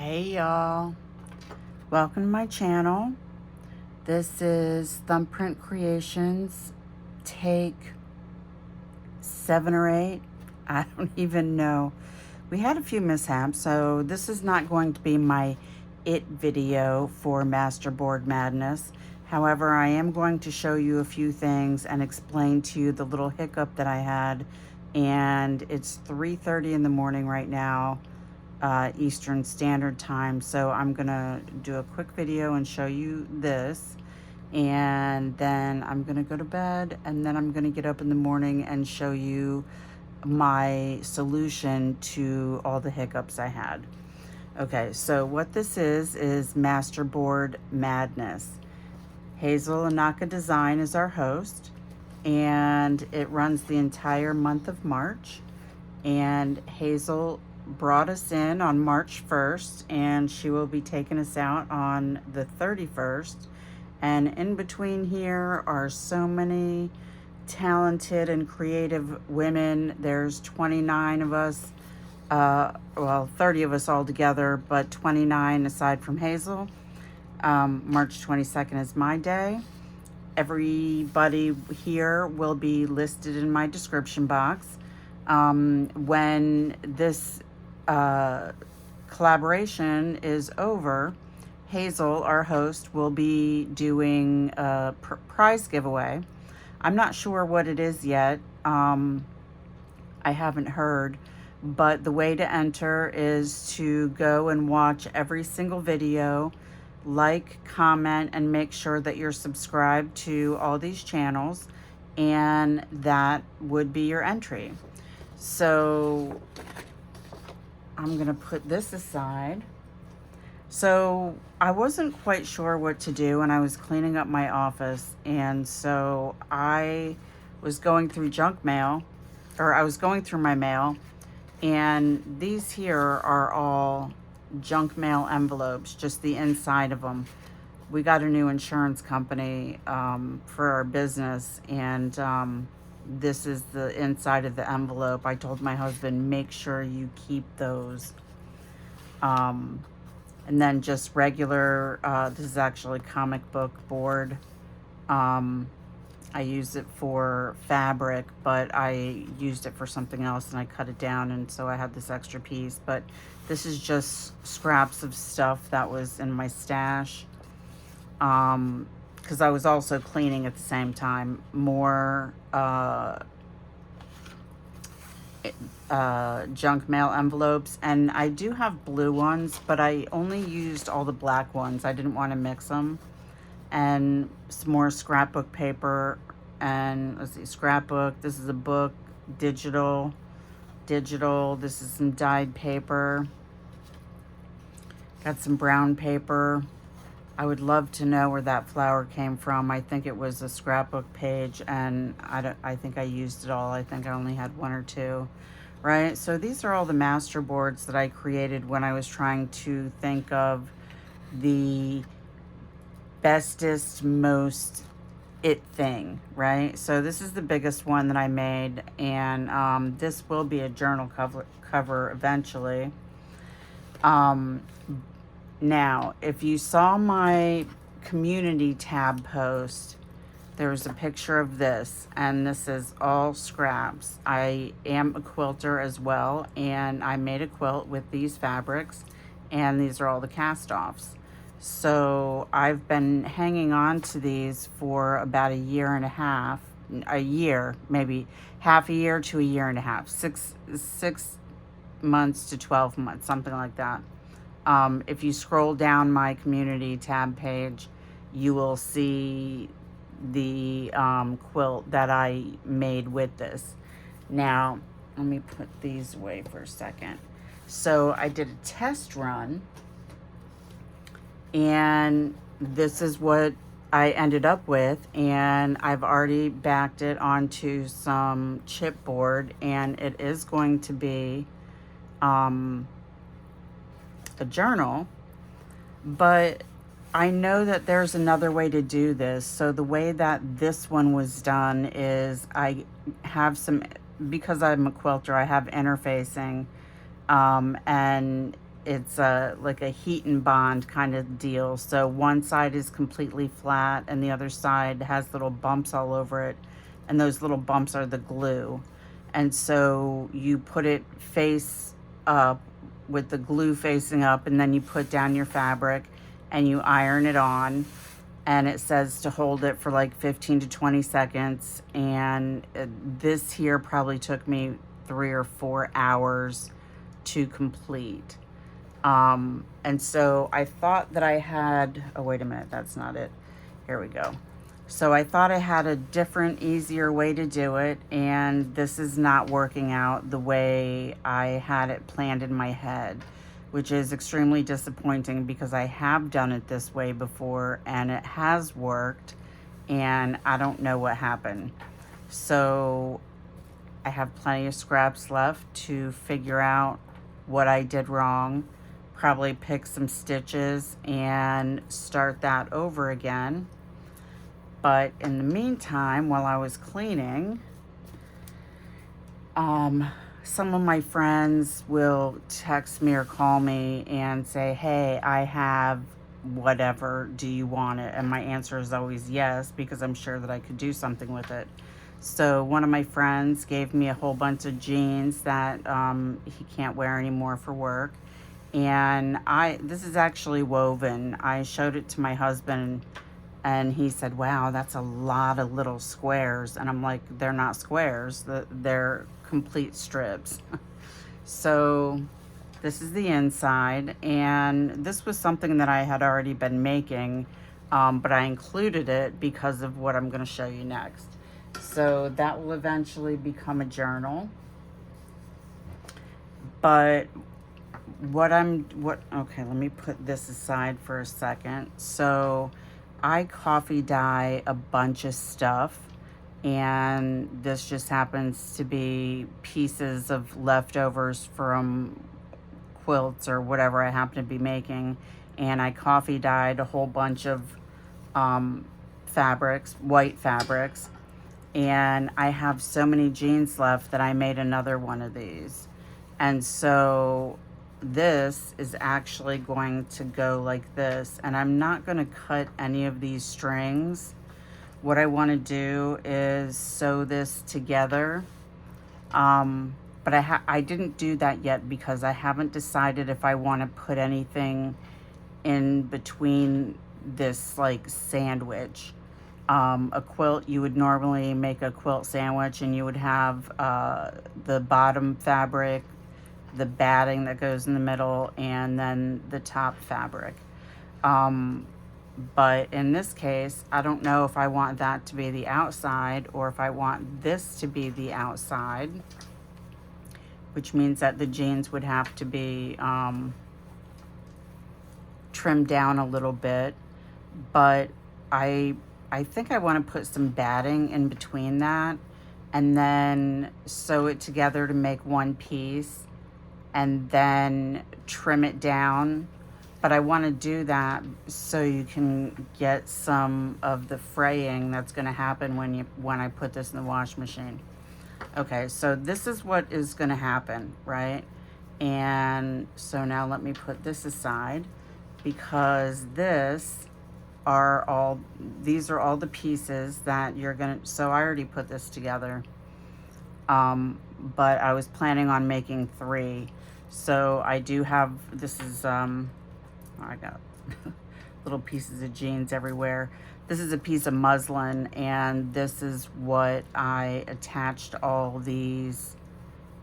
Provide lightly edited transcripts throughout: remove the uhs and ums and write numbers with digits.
Hey y'all, welcome to my channel. This is Thumbprint Creations, take 7 or 8. I don't even know. We had a few mishaps, so this is not going to be my video for Masterboard Madness. However, I am going to show you a few things and explain to you the little hiccup that I had. And it's 3:30 in the morning right now, Eastern Standard Time. So I'm gonna do a quick video and show you this, and then I'm gonna go to bed, and then I'm gonna get up in the morning and show you my solution to all the hiccups I had. Okay, so what this is Masterboard Madness. Hazel Anaka Design is our host, and it runs the entire month of March. And Hazel brought us in on March 1st, and she will be taking us out on the 31st. And in between here are so many talented and creative women. There's 29 of us, well, 30 of us all together, but 29 aside from Hazel. March 22nd is my day. Everybody here will be listed in my description box. When this collaboration is over, Hazel, our host, will be doing a prize giveaway. I'm not sure what it is yet. I haven't heard, but the way to enter is to go and watch every single video, like, comment, and make sure that you're subscribed to all these channels, and that would be your entry. So I'm gonna put this aside. So I wasn't quite sure what to do, and I was cleaning up my office, and so I was going through junk mail, or I was going through my mail, and these here are all junk mail envelopes, just the inside of them. We got a new insurance company for our business, and this is the inside of the envelope. I told my husband, make sure you keep those. And then just regular, this is actually comic book board. I use it for fabric, but I used it for something else, and I cut it down, and so I had this extra piece. But this is just scraps of stuff that was in my stash, because I was also cleaning at the same time. More junk mail envelopes, and I do have blue ones, but I only used all the black ones. I didn't want to mix them. And some more scrapbook paper, and let's see, scrapbook, this is a book, digital, this is some dyed paper, got some brown paper. I would love to know where that flower came from. I think it was a scrapbook page, and I think I used it all. I think I only had 1 or 2, right? So these are all the master boards that I created when I was trying to think of the bestest, most it thing, right? So this is the biggest one that I made, and this will be a journal cover eventually. Now, if you saw my community tab post, there was a picture of this, and this is all scraps. I am a quilter as well, and I made a quilt with these fabrics, and these are all the cast-offs. So I've been hanging on to these for about 1.5 years, a year, maybe half a year to 1.5 years, 6 months to 12 months, something like that. If you scroll down my community tab page, you will see the quilt that I made with this. Now, let me put these away for a second. So I did a test run, and this is what I ended up with, and I've already backed it onto some chipboard, and it is going to be a journal, but I know that there's another way to do this. So the way that this one was done is I have some, because I'm a quilter, I have interfacing, and it's like a heat and bond kind of deal. So one side is completely flat and the other side has little bumps all over it, and those little bumps are the glue. And so you put it face up with the glue facing up, and then you put down your fabric and you iron it on, and it says to hold it for like 15 to 20 seconds. And this here probably took me 3 or 4 hours to complete. And so I thought that I had, oh, wait a minute, that's not it. Here we go. So I thought I had a different, easier way to do it, and this is not working out the way I had it planned in my head, which is extremely disappointing because I have done it this way before and it has worked, and I don't know what happened. So I have plenty of scraps left to figure out what I did wrong, probably pick some stitches and start that over again. But in the meantime, while I was cleaning, some of my friends will text me or call me and say, hey, I have whatever, do you want it? And my answer is always yes, because I'm sure that I could do something with it. So one of my friends gave me a whole bunch of jeans that he can't wear anymore for work. And this is actually woven. I showed it to my husband and he said, wow, that's a lot of little squares. And I'm like, they're not squares, they're complete strips. So this is the inside, and this was something that I had already been making, but I included it because of what I'm going to show you next. So that will eventually become a journal. But okay, let me put this aside for a second. So I coffee dye a bunch of stuff, and this just happens to be pieces of leftovers from quilts or whatever I happen to be making. And I coffee dyed a whole bunch of fabrics, white fabrics, and I have so many jeans left that I made another one of these. And so this is actually going to go like this, and I'm not going to cut any of these strings. What I want to do is sew this together, but I didn't do that yet because I haven't decided if I want to put anything in between this like sandwich. A quilt, you would normally make a quilt sandwich and you would have the bottom fabric, the batting that goes in the middle, and then the top fabric. But in this case, I don't know if I want that to be the outside or if I want this to be the outside, which means that the jeans would have to be trimmed down a little bit. But I think I want to put some batting in between that and then sew it together to make one piece and then trim it down. But I want to do that so you can get some of the fraying that's going to happen when I put this in the wash machine. Okay, so this is what is going to happen, right? And so now let me put this aside, because these are all the pieces that you're going to, so I already put this together. But I was planning on making 3. So I do have, this is, I got little pieces of jeans everywhere. This is a piece of muslin, and this is what I attached all these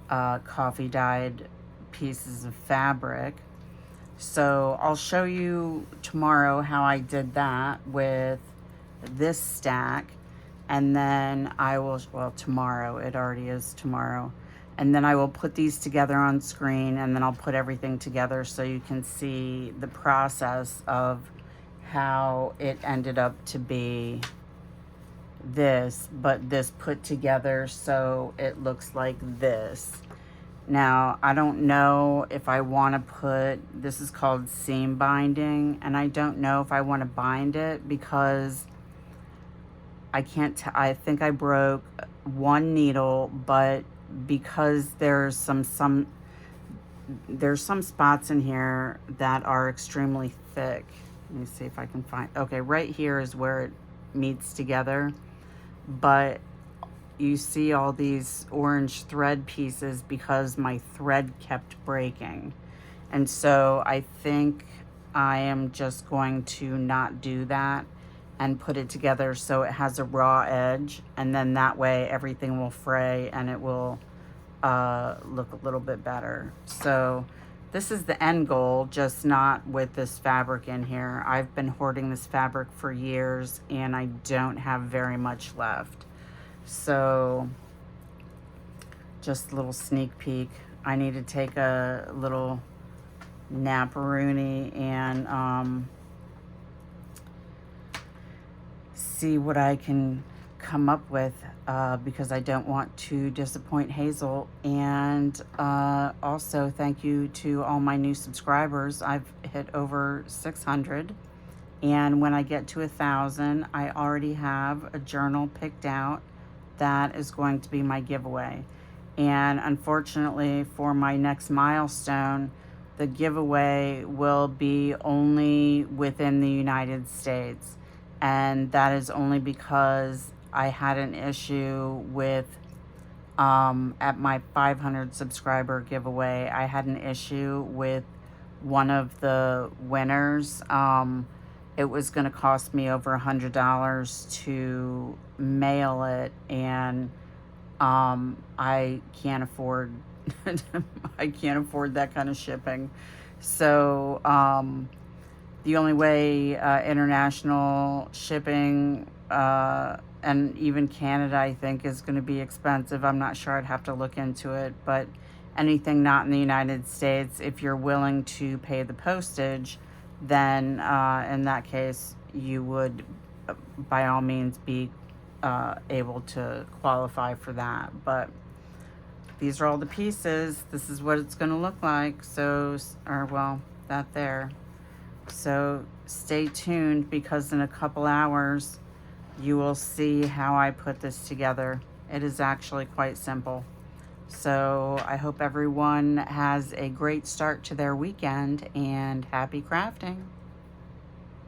coffee dyed pieces of fabric. So I'll show you tomorrow how I did that with this stack, and then I will, well, tomorrow, it already is tomorrow. And then I will put these together on screen, and then I'll put everything together so you can see the process of how it ended up to be this, but this put together so it looks like this. Now, I don't know if I want to put, this is called seam binding, and I don't know if I want to bind it because I can't, I think I broke one needle, but because there's some there's some spots in here that are extremely thick. Let me see if I can find, okay, right here is where it meets together, but you see all these orange thread pieces because my thread kept breaking. And so I think I am just going to not do that and put it together so it has a raw edge, and then that way everything will fray and it will look a little bit better. So this is the end goal, just not with this fabric in here. I've been hoarding this fabric for years and I don't have very much left. So just a little sneak peek. I need to take a little naparoonie and see what I can come up with, because I don't want to disappoint Hazel. And also thank you to all my new subscribers. I've hit over 600, and when I get to 1,000, I already have a journal picked out that is going to be my giveaway. And unfortunately for my next milestone, the giveaway will be only within the United States. And that is only because I had an issue with, at my 500 subscriber giveaway, I had an issue with one of the winners. It was going to cost me over $100 to mail it, and I can't afford I can't afford that kind of shipping. So the only way international shipping, and even Canada, I think, is going to be expensive. I'm not sure. I'd have to look into it. But anything not in the United States, if you're willing to pay the postage, then in that case, you would, by all means, be able to qualify for that. But these are all the pieces. This is what it's going to look like. So, or well, that there. So stay tuned, because in a couple hours you will see how I put this together. It is actually quite simple. So I hope everyone has a great start to their weekend, and happy crafting.